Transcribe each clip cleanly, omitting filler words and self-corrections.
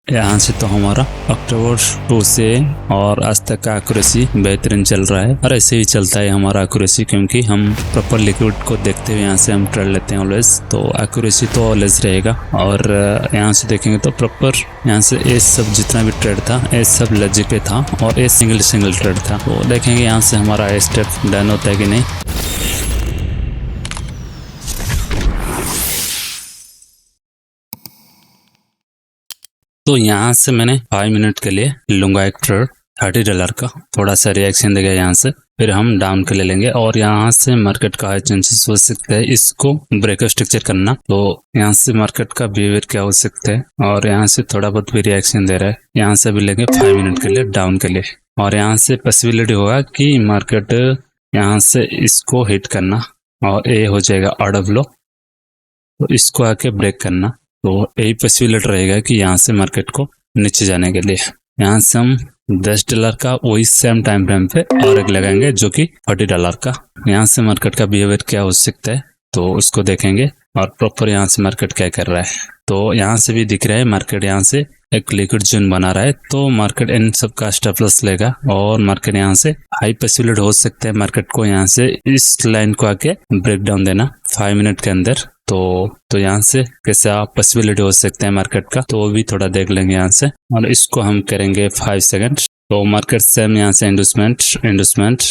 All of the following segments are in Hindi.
यहाँ से तो हमारा अक्टूबर 2 से और आज तक का एक्यूरेसी बेहतरीन चल रहा है और ऐसे ही चलता है हमारा एक्यूरेसी, क्योंकि हम प्रॉपर लिक्विड को देखते हुए यहाँ से हम ट्रेड लेते हैं ऑलवेज, तो एक्यूरेसी तो ऑलवेज रहेगा। और यहाँ से देखेंगे तो प्रॉपर यहाँ से ये सब जितना भी ट्रेड था ये सब लॉजिक पे था और ये सिंगल ट्रेड था। तो देखेंगे यहाँ से हमारा स्टेप डन होता है कि नहीं। तो यहाँ से मैंने 5 मिनट के लिए लूंगा एक ट्रेड $30 का, थोड़ा सा रिएक्शन देगा यहाँ से, फिर हम डाउन के ले लेंगे और यहाँ से मार्केट का हाई चांसेस हो सकता है इसको ब्रेक स्ट्रक्चर करना। तो यहाँ से मार्केट का बिहेवियर क्या हो सकता है और यहाँ से थोड़ा बहुत भी रिएक्शन दे रहा है, यहाँ से भी लेंगे 5 मिनट के लिए डाउन के लिए। और यहाँ से पॉसिबिलिटी होगा कि मार्केट यहाँ से इसको हिट करना और ये हो जाएगा ऑर्डर फ्लो, तो इसको आके ब्रेक करना। तो यही पॉसिबिलिटी रहेगा कि यहाँ से मार्केट को नीचे जाने के लिए यहाँ से हम $10 का वही सेम टाइम फ्रेम पे और एक लगाएंगे जो कि $40 का। यहाँ से मार्केट का बिहेवियर क्या हो सकता है तो उसको देखेंगे और प्रॉपर यहाँ से मार्केट क्या कर रहा है। तो यहाँ से भी दिख रहा है मार्केट यहाँ से एक लिक्विड जोन बना रहा है, तो मार्केट इन सब का स्टॉप लॉस लेगा और मार्केट यहाँ से हाई पॉसिबिलिटी हो सकता है मार्केट को यहाँ से इस लाइन को आके ब्रेक डाउन देना 5 मिनट के अंदर। तो यहाँ से कैसा पॉसिबिलिटी हो सकता है मार्केट का, तो वो भी थोड़ा देख लेंगे यहाँ से। और इसको हम करेंगे 5 सेकंड। तो मार्केट सेम यहाँ से इंडस्टमेंट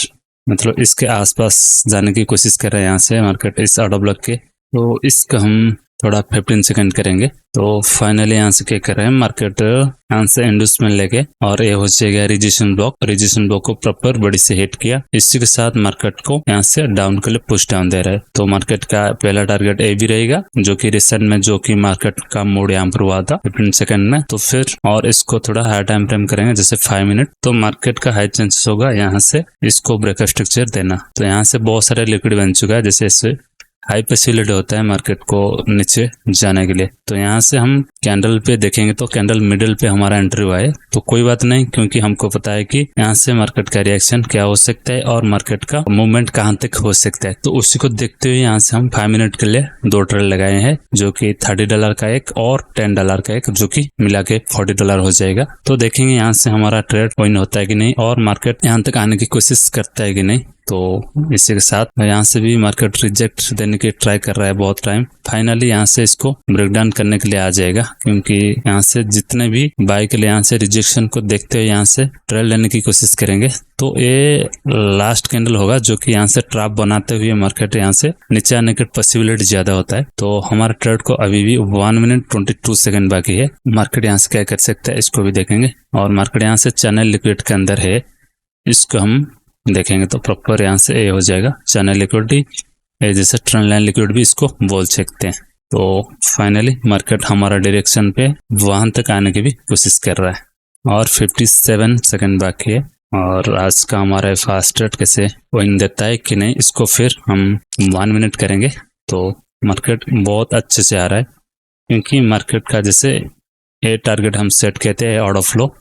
मतलब इसके आसपास जाने की कोशिश कर रहे हैं यहाँ से मार्केट इस ऑर्डर ब्लॉक के, तो इसका हम थोड़ा 15 सेकंड करेंगे। तो फाइनली यहाँ से क्या कर रहे हैं मार्केट यहाँ से इंडस्टमेंट लेके और ये हो जाएगा रिजेक्शन ब्लॉक को प्रॉपर बड़ी से हिट किया, इसी के साथ मार्केट को यहाँ से डाउन के लिए पुश डाउन दे रहा है। तो मार्केट का पहला टारगेट ए भी रहेगा जो कि रिसेंट में जो कि मार्केट का मोड यहाँ पर हुआ था 15 सेकंड में। तो फिर और इसको थोड़ा हाई टाइम फ्रेम करेंगे जैसे 5 मिनट, तो मार्केट का हाई चांसेस होगा यहाँ से इसको ब्रेक स्ट्रक्चर देना। तो यहाँ से बहुत सारे लिक्विड बन चुका है, जैसे इससे हाई पॉसिबिलिटी होता है मार्केट को नीचे जाने के लिए। तो यहाँ से हम कैंडल पे देखेंगे तो कैंडल मिडिल पे हमारा एंट्री हुआ है, तो कोई बात नहीं, क्योंकि हमको पता है कि यहाँ से मार्केट का रिएक्शन क्या हो सकता है और मार्केट का मूवमेंट कहाँ तक हो सकता है। तो उसी को देखते हुए यहाँ से हम 5 मिनट के लिए 2 ट्रेड लगाए हैं, जो कि $30 का एक और $10 का एक, जो कि मिला के $40 हो जाएगा। तो देखेंगे यहाँ से हमारा ट्रेड विन होता है कि नहीं और मार्केट यहाँ तक आने की कोशिश करता है कि नहीं। तो इसी के साथ यहाँ से भी मार्केट रिजेक्ट देने की ट्राई कर रहा है बहुत टाइम, फाइनली यहाँ से इसको ब्रेकडाउन करने के लिए आ जाएगा, क्योंकि यहाँ से जितने भी बाय के लिए यहाँ से रिजेक्शन को देखते हुए यहाँ से ट्रेड लेने की कोशिश करेंगे। तो ये लास्ट कैंडल होगा जो कि यहाँ से ट्रैप बनाते हुए मार्केट यहाँ से नीचे आने की पॉसिबिलिटी ज्यादा होता है। तो हमारे ट्रेड को अभी भी 1 मिनट 22 सेकंड बाकी है, मार्केट यहाँ से क्या कर सकता है इसको भी देखेंगे। और मार्केट यहाँ से चैनल लिक्विड के अंदर है, इसको हम देखेंगे तो प्रॉपर यहाँ से ए हो जाएगा चैनल लिक्विडिटी, जैसे ट्रेंड लाइन लिक्विड भी इसको बोल सकते हैं। तो फाइनली मार्केट हमारा डायरेक्शन पे वहां तक आने की भी कोशिश कर रहा है और 57 सेकंड बाकी है। और आज का हमारा फास्ट ट्रेड कैसे विन देता है कि नहीं इसको फिर हम 1 मिनट करेंगे। तो मार्केट बहुत अच्छे से आ रहा है, क्योंकि मार्केट का जैसे ए टारगेट हम सेट कहते हैं ऑर्डर फ्लो,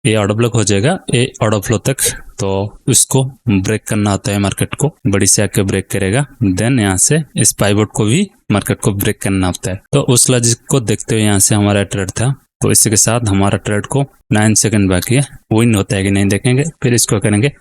ये ऑर्डर ब्लॉक हो जाएगा ये ऑर्डर फ्लो तक, तो उसको ब्रेक करना होता है मार्केट को, बड़ी से आके ब्रेक करेगा, देन यहाँ से इस पाइवोट को भी मार्केट को ब्रेक करना होता है। तो उस लॉजिक को देखते हुए यहाँ से हमारा ट्रेड था। तो इसी के साथ हमारा ट्रेड को 9 सेकंड बाकी है, विन होता है कि नहीं देखेंगे, फिर इसको करेंगे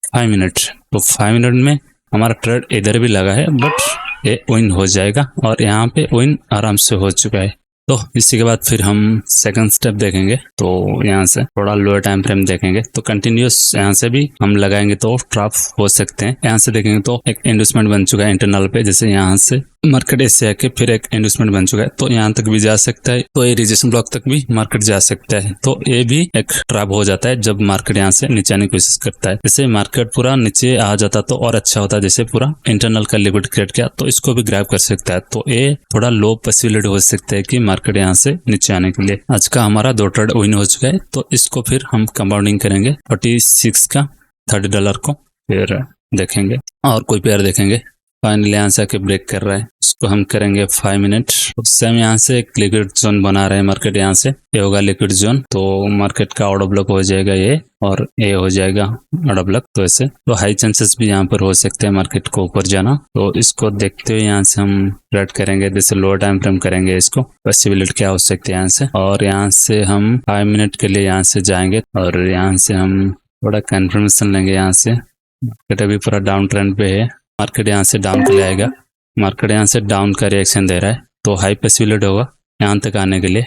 5 मिनट। तो 5 मिनट में हमारा ट्रेड इधर भी लगा है बट ये विन हो जाएगा और यहाँ पे विन आराम से हो चुका है। तो इसी के बाद फिर हम सेकंड स्टेप देखेंगे। तो यहाँ से थोड़ा लोअर टाइम फ्रेम देखेंगे, तो कंटिन्यूस यहाँ से भी हम लगाएंगे तो ट्रैप हो सकते हैं। यहाँ से देखेंगे तो एक इंडस्टमेंट बन चुका है इंटरनल पे, जैसे यहाँ से मार्केट ऐसे आके फिर एक इंडस्टमेंट बन चुका है, तो यहाँ तक भी जा सकता है, तो ये रिजेक्शन ब्लॉक तक भी मार्केट जा सकता है। तो ये भी एक ट्रैप हो जाता है जब मार्केट यहाँ से नीचे आने की कोशिश करता है। जैसे मार्केट पूरा नीचे आ जाता तो और अच्छा होता है, जैसे पूरा इंटरनल का लिक्विड क्रिएट किया तो इसको भी ग्रैब कर सकता है। तो ये थोड़ा लो पॉसिबिलिटी हो सकता है कि मार्केट यहाँ से नीचे आने के लिए। आज का हमारा 2 ट्रेड विन हो चुका है, तो इसको फिर हम कंपाउंडिंग करेंगे 46 का $30 को, फिर देखेंगे और कोई पेयर देखेंगे फाइनली यहाँ से आके ब्रेक कर रहा है, इसको हम करेंगे 5 मिनट। उससे हम यहाँ से एक लिक्विड जोन बना रहे हैं मार्केट, यहाँ से ये होगा लिक्विड जोन, तो मार्केट का ऑर्डर ब्लॉक हो जाएगा ये, और ये हो जाएगा ऑर्डर ब्लॉक। तो ऐसे तो हाई चांसेस भी यहाँ पर हो सकते हैं मार्केट को ऊपर जाना। तो इसको देखते हुए यहाँ से हम ट्रेड करेंगे, जैसे लोअर टाइम फ्रेम करेंगे इसको, पॉसिबिलिटी क्या हो सकती है यहाँ से। और यहाँ से हम 5 मिनट के लिए यहाँ से जाएंगे और यहाँ से हम थोड़ा कंफर्मेशन लेंगे। यहाँ से मार्केट अभी पूरा डाउन ट्रेंड पे है, मार्केट यहाँ से डाउन के लिए आएगा, मार्केट यहाँ से डाउन का रिएक्शन दे रहा है, तो हाई पॉसिबिलिटी होगा यहाँ तक आने के लिए।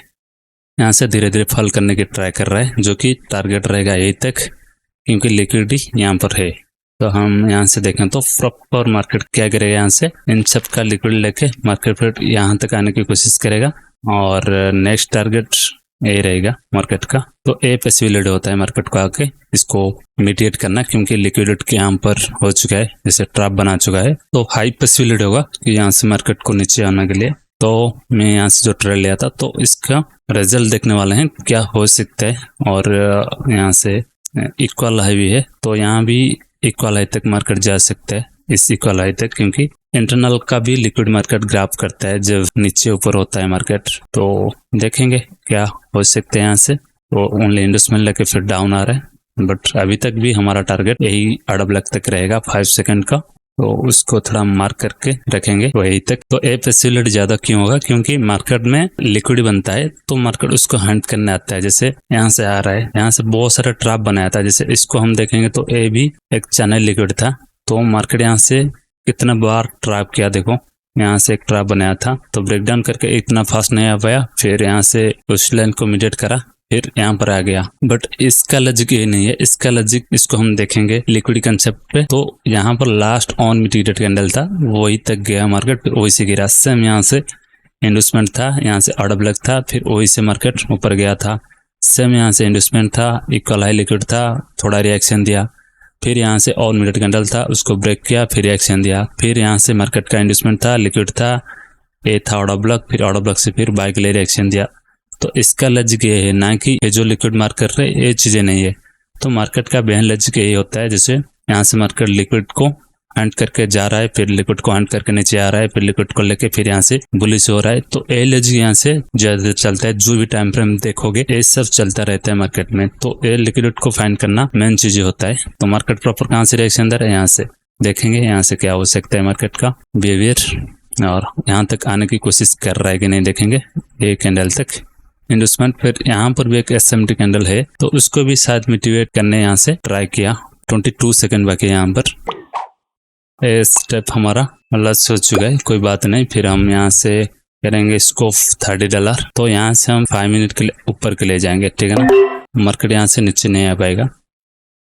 यहाँ से धीरे धीरे फॉल करने की ट्राई कर रहा है, जो कि टारगेट रहेगा यही तक, क्योंकि लिक्विडिटी यहाँ पर है। तो हम यहाँ से देखें तो प्रॉपर मार्केट क्या करेगा, यहाँ से इन सब का लिक्विड लेके मार्केट फिर यहाँ तक आने की कोशिश करेगा, और नेक्स्ट टारगेट यही रहेगा मार्केट का। तो ए पॉसिबिलिटी होता है मार्केट को आके इसको मिटिगेट करना, क्योंकि लिक्विडिटी यहाँ पर हो चुका है, जैसे ट्रैप बना चुका है। तो हाई पॉसिबिलिटी होगा कि यहाँ से मार्केट को नीचे आने के लिए। तो मैं यहाँ से जो ट्रेड लिया था, तो इसका रिजल्ट देखने वाले हैं क्या हो सकता है। और यहाँ से इक्वल हाई भी है, तो यहाँ भी इक्वल हाई तक मार्केट जा सकता है, इस इक्वल हाई तक, क्योंकि इंटरनल का भी लिक्विड मार्केट ग्राफ करता है जब नीचे ऊपर होता है मार्केट। तो देखेंगे क्या हो सकते हैं यहाँ से। तो ओनली इन्वेस्टमेंट लेके फिर डाउन आ रहा है, बट अभी तक भी हमारा टारगेट यही ऑर्डर ब्लॉक तक रहेगा 5 सेकंड का, तो उसको थोड़ा मार्क करके रखेंगे वही तक। तो ए पॉसिबिलिटी ज्यादा क्यों होगा, क्योंकि मार्केट में लिक्विड बनता है तो मार्केट उसको हंट करने आता है। जैसे यहाँ से आ रहा है, यहाँ से बहुत सारा ट्रैप बनाया था, जैसे इसको हम देखेंगे तो ए भी एक चैनल लिक्विड था, तो मार्केट यहाँ से कितना बार ट्रैप किया, देखो यहाँ से एक ट्रैप बनाया था, तो ब्रेकडाउन करके इतना फास्ट नहीं आ पाया, फिर यहाँ से उस लाइन को मिडिएट करा, फिर यहाँ पर आ गया। बट इसका लॉजिक ये नहीं है, इसका लॉजिक इसको हम देखेंगे लिक्विड कंसेप्ट पे। तो यहाँ पर लास्ट ऑन मिटिगेटेड कैंडल था, वही तक गया मार्केट, फिर वही से गिरा। सेम यहाँ से इन्वेस्टमेंट था, यहाँ से ऑर्डर ब्लॉक था, फिर वही से मार्केट ऊपर गया था। सेम यहाँ से इन्वेस्टमेंट था, इक्वल हाई लिक्विड था, थोड़ा रिएक्शन दिया, फिर यहाँ से ऑन मिडिएटेड कैंडल था, उसको ब्रेक किया, फिर रिएक्शन दिया, फिर यहाँ से मार्केट का इन्वेस्टमेंट था, लिक्विड था, ये था ऑर्डर ब्लॉक, फिर ऑर्डर ब्लॉक से फिर बाय के लिए रिएक्शन दिया। तो इसका लॉजिक ये है ना कि ये जो लिक्विड मार्क कर रहे हैं ये चीजें नहीं है। तो मार्केट का बेहन लॉजिक यही होता है, जैसे यहाँ से मार्केट लिक्विड को हंट करके जा रहा है, फिर लिक्विड को हंट करके नीचे आ रहा है, फिर लिक्विड को लेके फिर यहाँ से बुलिश हो रहा है। तो ये लॉजिक यहाँ से ज्यादा चलता है, जो भी टाइम फ्रेम देखोगे ये सब चलता रहता है मार्केट में। तो ये लिक्विड को फाइंड करना मेन चीज होता है। तो मार्केट प्रॉपर कहाँ से रिएक्शन दे रहा है, यहाँ से देखेंगे यहाँ से क्या हो सकता है मार्केट का बिहेवियर, और यहाँ तक आने की कोशिश कर रहा है कि नहीं, देखेंगे एक कैंडल तक इन्वेस्टमेंट। फिर यहाँ पर भी एक SMT कैंडल है, तो उसको भी शायद मिटिगेट करने यहाँ से ट्राई किया। 22 सेकंड बाकी है यहाँ पर, ये स्टेप हमारा लॉस हो चुका है, कोई बात नहीं। फिर हम यहाँ से करेंगे इसको $30। तो यहाँ से हम 5 मिनट के लिए ऊपर के ले जाएंगे, ठीक है ना। मार्केट यहाँ से नीचे नहीं आ पाएगा,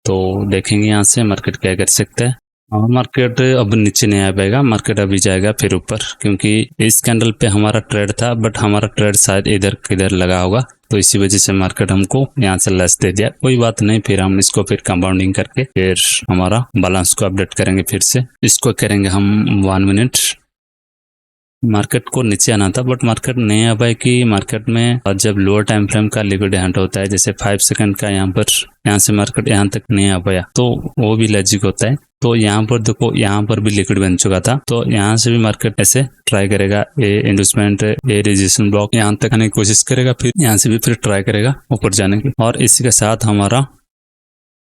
तो देखेंगे यहाँ से मार्केट क्या कर सकता है। और मार्केट अब नीचे नहीं आ पाएगा, मार्केट अभी जाएगा फिर ऊपर, क्योंकि इस कैंडल पे हमारा ट्रेड था, बट हमारा ट्रेड शायद इधर किधर लगा होगा, तो इसी वजह से मार्केट हमको यहाँ से लॉस दे दिया। कोई बात नहीं, फिर हम इसको फिर कंपाउंडिंग करके फिर हमारा बैलेंस को अपडेट करेंगे। फिर से इसको करेंगे हम 1 मिनट। मार्केट को नीचे आना था, बट मार्केट नहीं आ पाए कि मार्केट में जब लोअर टाइम फ्रेम का लिक्विड हंट होता है, जैसे 5 सेकंड का, यहाँ से मार्केट यहाँ तक नहीं आ पाया, तो वो भी लॉजिक होता है। तो यहाँ पर देखो, यहाँ पर भी लिक्विड बन चुका था, तो यहाँ से भी मार्केट ऐसे ट्राई करेगा, ये इन्वेस्टमेंट, ये रेजिस्टेंस ब्लॉक यहाँ तक आने की कोशिश करेगा, फिर यहाँ से भी फिर ट्राई करेगा ऊपर जाने की। और इसी के साथ हमारा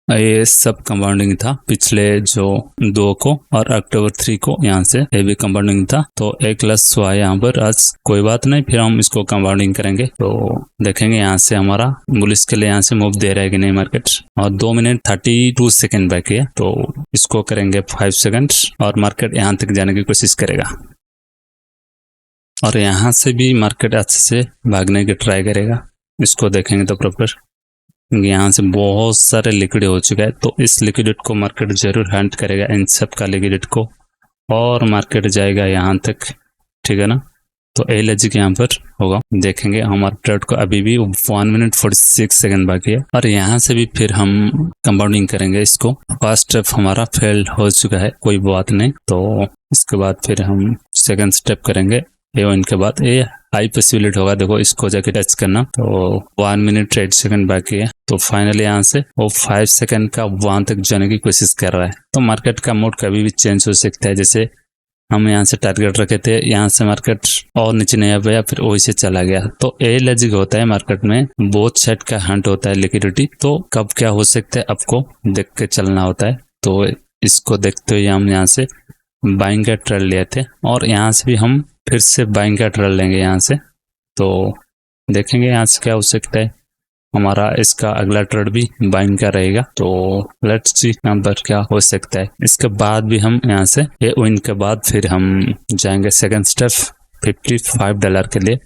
ये सब कंपाउंडिंग था पिछले जो 2 को और अक्टूबर 3 को, यहाँ से ये भी कंपाउंडिंग था, तो एक लॉस हुआ है यहाँ पर आज। कोई बात नहीं, फिर हम इसको कंपाउंडिंग करेंगे, तो देखेंगे यहाँ से हमारा बुलिश के लिए यहाँ से मूव दे रहा है कि नहीं मार्केट। और 2 मिनट 32 सेकंड बाकी है, तो इसको करेंगे 5 सेकंड और मार्केट यहाँ तक जाने की कोशिश करेगा, और यहाँ से भी मार्केट अच्छे से भागने की ट्राई करेगा। इसको देखेंगे तो प्रॉपर यहाँ से बहुत सारे लिक्विड हो चुका है, तो इस लिक्विड को मार्केट जरूर हंट करेगा, इन सब का लिक्विड को, और मार्केट जाएगा यहाँ तक, ठीक है ना। तो ए लॉजिक यहाँ पर होगा। देखेंगे हमारे ट्रेड को अभी भी 1 मिनट 46 सेकंड बाकी है, और यहाँ से भी फिर हम कंपाउंडिंग करेंगे इसको। फर्स्ट स्टेप हमारा फेल हो चुका है, कोई बात नहीं, तो इसके बाद फिर हम सेकंड स्टेप करेंगे। इनके बाद ये हाई पॉसिबिलिटी होगा, देखो इसको जाके टच करना। तो 1 मिनट 8 सेकंड बाकी है, तो फाइनली यहाँ से वो 5 सेकंड का वहां तक जाने की कोशिश कर रहा है। तो मार्केट का मोड कभी भी चेंज हो सकता है, जैसे हम यहाँ से टारगेट रखे थे, यहाँ से मार्केट और नीचे नहीं आ पाया, फिर वही से चला गया। तो ये लॉजिक होता है मार्केट में, बोथ साइड का हंट होता है लिक्विडिटी। तो कब क्या हो सकता है आपको देख के चलना होता है। तो इसको देखते हुए हम यहाँ से बाइंग का ट्रेड लिए थे और यहाँ से भी हम फिर से बाइंग का ट्रेड लेंगे यहाँ से। तो देखेंगे यहाँ से क्या हो सकता है, हमारा इसका अगला ट्रेड भी बाइंग का रहेगा। तो लेट्स सी यहाँ पर क्या हो सकता है। इसके बाद भी हम यहाँ से ये विन के बाद फिर हम जाएंगे सेकंड स्टेप $55 के लिए।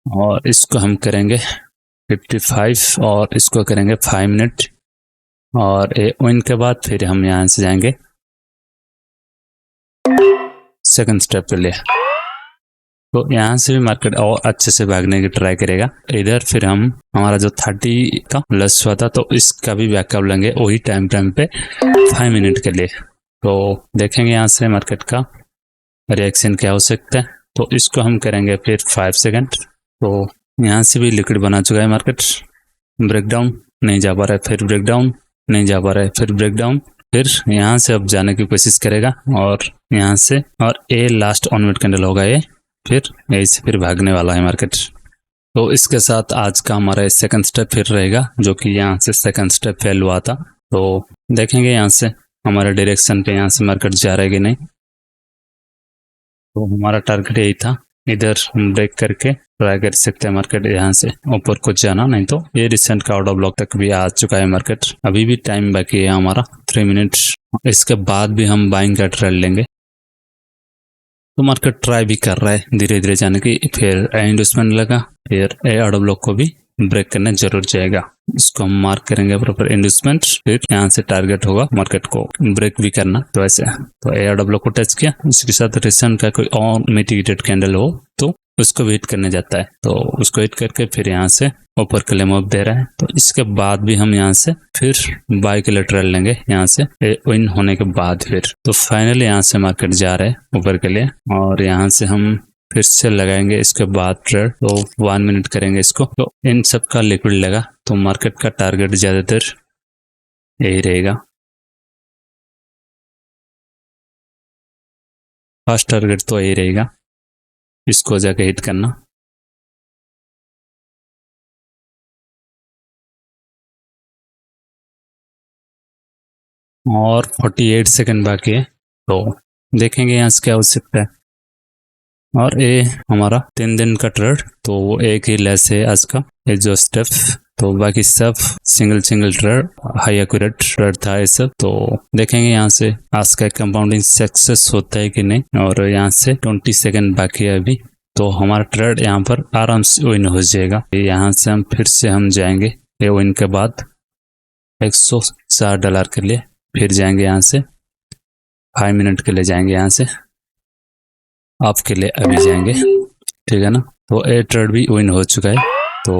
और इसको हम करेंगे 55 और इसको करेंगे 5 मिनट। और ये विन के बाद फिर हम यहाँ से जाएंगे सेकंड स्टेप के लिए। तो यहाँ से भी मार्केट और अच्छे से भागने की ट्राई करेगा। इधर फिर हम हमारा जो 30 का लॉस हुआ था तो इसका भी बैकअप लेंगे वही टाइम फ्रेम पे 5 मिनट के लिए। तो देखेंगे यहाँ से मार्केट का रिएक्शन क्या हो सकता है। तो इसको हम करेंगे फिर 5 सेकंड। तो यहाँ से भी लिक्विड बना चुका है मार्केट, ब्रेकडाउन नहीं जा पा रहा है, फिर ब्रेकडाउन नहीं जा पा रहा है, फिर ब्रेकडाउन, फिर यहाँ से अब जाने की कोशिश करेगा और यहाँ से, और ये लास्ट ऑन मिनट कैंडल होगा ये, फिर यहीं से फिर भागने वाला है मार्केट। तो इसके साथ आज का हमारा सेकंड स्टेप फिर रहेगा, जो कि यहाँ से सेकंड स्टेप फेल हुआ था। तो देखेंगे यहाँ से हमारे डायरेक्शन पे यहाँ से मार्केट जा रहा है कि नहीं। तो हमारा टारगेट यही था, इधर हम ब्रेक करके ट्राई कर सकते हैं मार्केट यहाँ से ऊपर कुछ जाना, नहीं तो ये रिसेंट का आउट ऑफ ब्लॉक तक भी आ चुका है मार्केट। अभी भी टाइम बाकी है हमारा 3 मिनट, इसके बाद भी हम बाइंग का ट्रेड लेंगे। तो मार्केट ट्राई भी कर रहा है धीरे धीरे जाने की, फिर इंडस्टमेंट लगा, फिर आउट ऑफ ब्लॉक को भी ब्रेक करने जरूर जाएगा। इसको हम मार्क करेंगे प्रॉपर इन्वेस्टमेंट, फिर यहाँ से टारगेट होगा मार्केट को ब्रेक भी करना। तो ऐसे तो ARW को टच किया, उसके साथ रिसेंट का कोई और मिटिगेटेड कैंडल हो तो उसको वेट करने जाता है। तो उसको वेट करके फिर यहाँ से ऊपर के लिए मूव दे रहा है। तो इसके बाद भी हम यहाँ से फिर बाय के लिए ट्रेड लेंगे यहाँ से विन होने के बाद। फिर तो फाइनली यहाँ से मार्केट जा रहा है ऊपर के लिए और यहाँ से हम फिर से लगाएंगे इसके बाद ट्रेड। तो 1 मिनट करेंगे इसको। तो इन सब का लिक्विड लगा, तो मार्केट का टारगेट ज्यादातर यही रहेगा, फर्स्ट टारगेट तो यही रहेगा, इसको जाके हिट करना। और 48 सेकंड बाकी है, तो देखेंगे यहाँ से क्या हो सकता है। और ये हमारा 3 दिन का ट्रेड, तो एक ही लेस है आज का ये जो स्टेप, तो बाकी सब single trade, high accurate trade था ये सब। तो देखेंगे यहाँ से आज का कंपाउंडिंग सक्सेस होता है कि नहीं। और यहाँ से 20 सेकंड बाकी है अभी, तो हमारा ट्रेड यहाँ पर आराम से विन हो जाएगा। यहाँ से हम फिर से हम जाएंगे ये विन के बाद $104 के लिए, फिर जाएंगे यहाँ से 5 मिनट के लिए जाएंगे यहाँ से आपके लिए अभी जाएंगे, ठीक है ना। तो ए ट्रेड भी विन हो चुका है। तो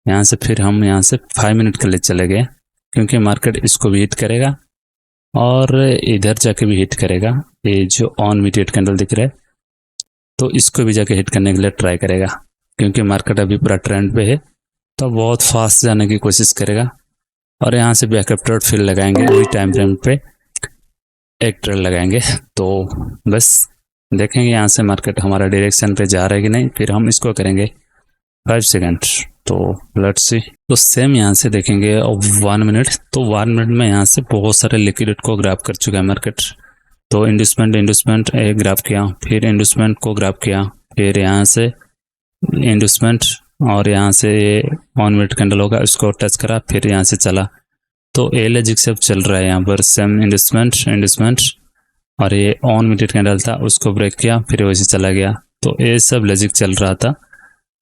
यहाँ से फिर हम यहाँ से 5 मिनट के लिए चले गए, क्योंकि मार्केट इसको भी हिट करेगा और इधर जाके भी हिट करेगा। ये जो ऑन मीडिएट कैंडल दिख रहा है, तो इसको भी जाके हिट करने के लिए ट्राई करेगा, क्योंकि मार्केट अभी पूरा ट्रेंड पे है, तो बहुत फास्ट जाने की कोशिश करेगा। और यहाँ से बैकअप ट्रेड फिर लगाएंगे वही टाइम फ्रेम पे, एक ट्रेड लगाएंगे। तो बस देखेंगे यहाँ से मार्केट हमारा डायरेक्शन पे जा रहा है कि नहीं, फिर हम इसको करेंगे 5 सेकंड। तो लेट्स सी। तो सेम यहाँ से देखेंगे 1 मिनट। तो 1 मिनट में यहाँ से बहुत सारे लिक्विड को ग्रैब कर चुका है मार्केट। तो इंडस्टमेंट ग्रैब किया, फिर इंडस्टमेंट को ग्रैब किया, फिर यहाँ से इंडस्टमेंट, और यहाँ से 1 मिनट कैंडल होगा उसको टच करा, फिर यहाँ से चला। तो ए लॉजिक सब चल रहा है यहाँ पर, सेम इंडस्टमेंट और ये ऑन मीडिएट कैंडल था उसको ब्रेक किया, फिर वैसे चला गया। तो ये सब लॉजिक चल रहा था।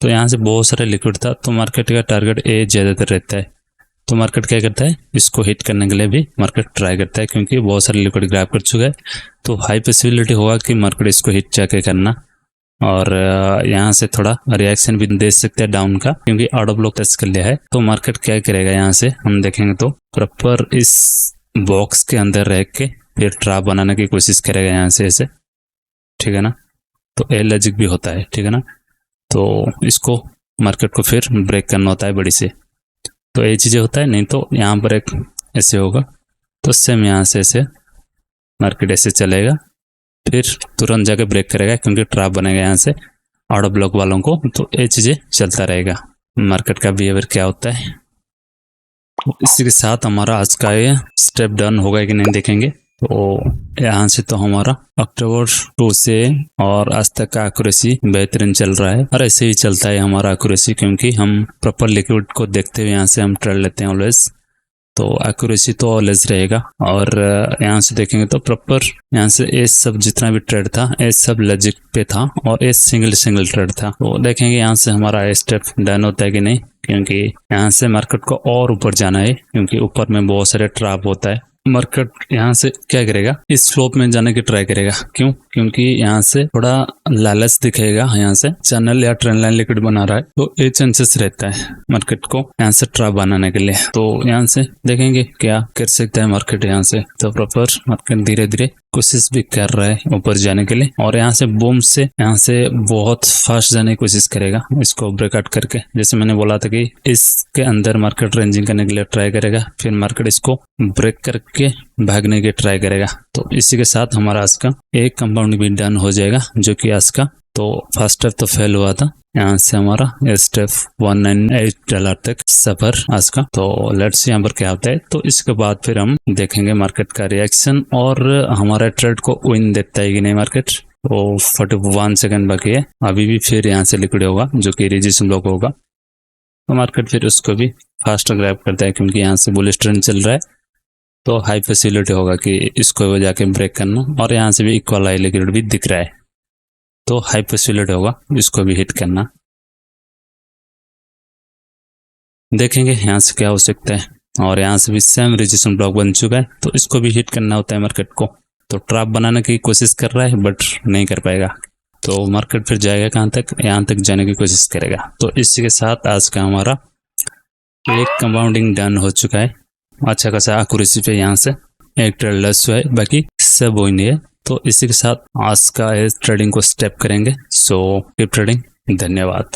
तो यहाँ से बहुत सारे लिक्विड था, तो मार्केट का टारगेट ए ज़्यादातर रहता है। तो मार्केट क्या करता है, इसको हिट करने के लिए भी मार्केट ट्राई करता है, क्योंकि बहुत सारे लिक्विड ग्रैब कर चुका है। तो हाई पॉसिबिलिटी होगा कि मार्केट इसको हिट जाके करना, और यहाँ से थोड़ा रिएक्शन भी दे सकते हैं डाउन का, क्योंकि आउट ऑफ ब्लॉक टच कर लिया है। तो मार्केट क्या करेगा, यहाँ से हम देखेंगे तो प्रॉपर इस बॉक्स के अंदर रह के फिर ट्रैप बनाने की कोशिश करेगा यहाँ से ऐसे, ठीक है ना। तो ए लॉजिक भी होता है, ठीक है ना। तो इसको मार्केट को फिर ब्रेक करना होता है बड़ी से। तो ये चीज़ें होता है, नहीं तो यहाँ पर एक ऐसे होगा, तो सेम यहाँ से ऐसे मार्केट ऐसे चलेगा, फिर तुरंत जाके ब्रेक करेगा क्योंकि ट्रैप बनेगा यहाँ से ऑर्डर ब्लॉक वालों को। तो ये चीज़ें चलता रहेगा, मार्केट का बिहेवियर क्या होता है। तो इसी के साथ हमारा आज का ये स्टेप डन होगा कि नहीं देखेंगे। तो यहाँ से तो हमारा अक्टूबर 2 से और आज तक का एक्यूरेसी बेहतरीन चल रहा है, और ऐसे ही चलता है हमारा एक्यूरेसी, क्योंकि हम प्रॉपर लिक्विड को देखते हुए यहाँ से हम ट्रेड लेते हैं ऑलवेज। तो एक्यूरेसी तो ऑलवेज रहेगा। और यहाँ से देखेंगे तो प्रॉपर यहाँ से ये सब जितना भी ट्रेड था ये सब लॉजिक पे था, और ये सिंगल ट्रेड था। तो देखेंगे यहाँ से हमारा स्टेप डन होता है कि नहीं, क्योंकि यहाँ से मार्केट को और ऊपर जाना है, क्योंकि ऊपर में बहुत सारे ट्रैप होता है। मार्केट यहाँ से क्या करेगा, इस स्लोप में जाने की ट्राई करेगा। क्यों? क्योंकि यहाँ से थोड़ा लालच दिखेगा, यहाँ से चैनल या ट्रेंड लाइन लिक्विड बना रहा है, तो ये चांसेस रहता है मार्केट को यहाँ से ट्रैप बनाने के लिए। तो यहाँ से देखेंगे क्या कर सकता है मार्केट यहाँ से। तो प्रॉपर मार्केट धीरे धीरे कोशिश भी कर रहा है ऊपर जाने के लिए, और यहाँ से बूम से यहाँ से बहुत फास्ट जाने की कोशिश करेगा, इसको ब्रेकआउट करके। जैसे मैंने बोला था कि इसके अंदर मार्केट रेंजिंग करने के लिए ट्राई करेगा, फिर मार्केट इसको ब्रेक करके भागने की ट्राई करेगा। तो इसी के साथ हमारा आज का एक कंपाउंड भी डन हो जाएगा, जो कि आज का तो फर्स्ट स्टेप तो फेल हुआ था। यहाँ से हमारा स्टेप $198 तक सफर आज का। तो लेट्स यहाँ पर क्या होता है। तो इसके बाद फिर हम देखेंगे मार्केट का रिएक्शन, और हमारा ट्रेड को विन देता है कि नहीं मार्केट। तो 41 सेकंड बाकी है, अभी भी फिर यहाँ से लिक्विड होगा, जो कि रेजिस्टेंस ब्लॉक होगा। तो मार्केट फिर उसको भी फास्ट ग्रैब करता है, क्योंकि यहाँ से बुलिश ट्रेंड चल रहा है। तो हाई फैसिलिटी होगा कि इसको जाके ब्रेक करना, और यहाँ से भी इक्वल हाई लिक्विड भी दिख रहा है, तो हाई फैसिलिटी होगा इसको भी हिट करना। देखेंगे यहाँ से क्या हो सकता है। और यहाँ से भी सेम रेजिस्टेंस ब्लॉक बन चुका है, तो इसको भी हिट करना होता है मार्केट को। तो ट्रैप बनाने की कोशिश कर रहा है, बट नहीं कर पाएगा। तो मार्केट फिर जाएगा कहाँ तक, यहाँ तक जाने की कोशिश करेगा। तो इसी के साथ आज का हमारा एक कंपाउंडिंग डन हो चुका है। अच्छा खासा एक्यूरेसी पे यहाँ से एक ट्रेड लेस हुआ है, बाकी सब वही नहीं है। तो इसी के साथ आज का ट्रेडिंग को स्टेप करेंगे। सो कीप ट्रेडिंग, धन्यवाद।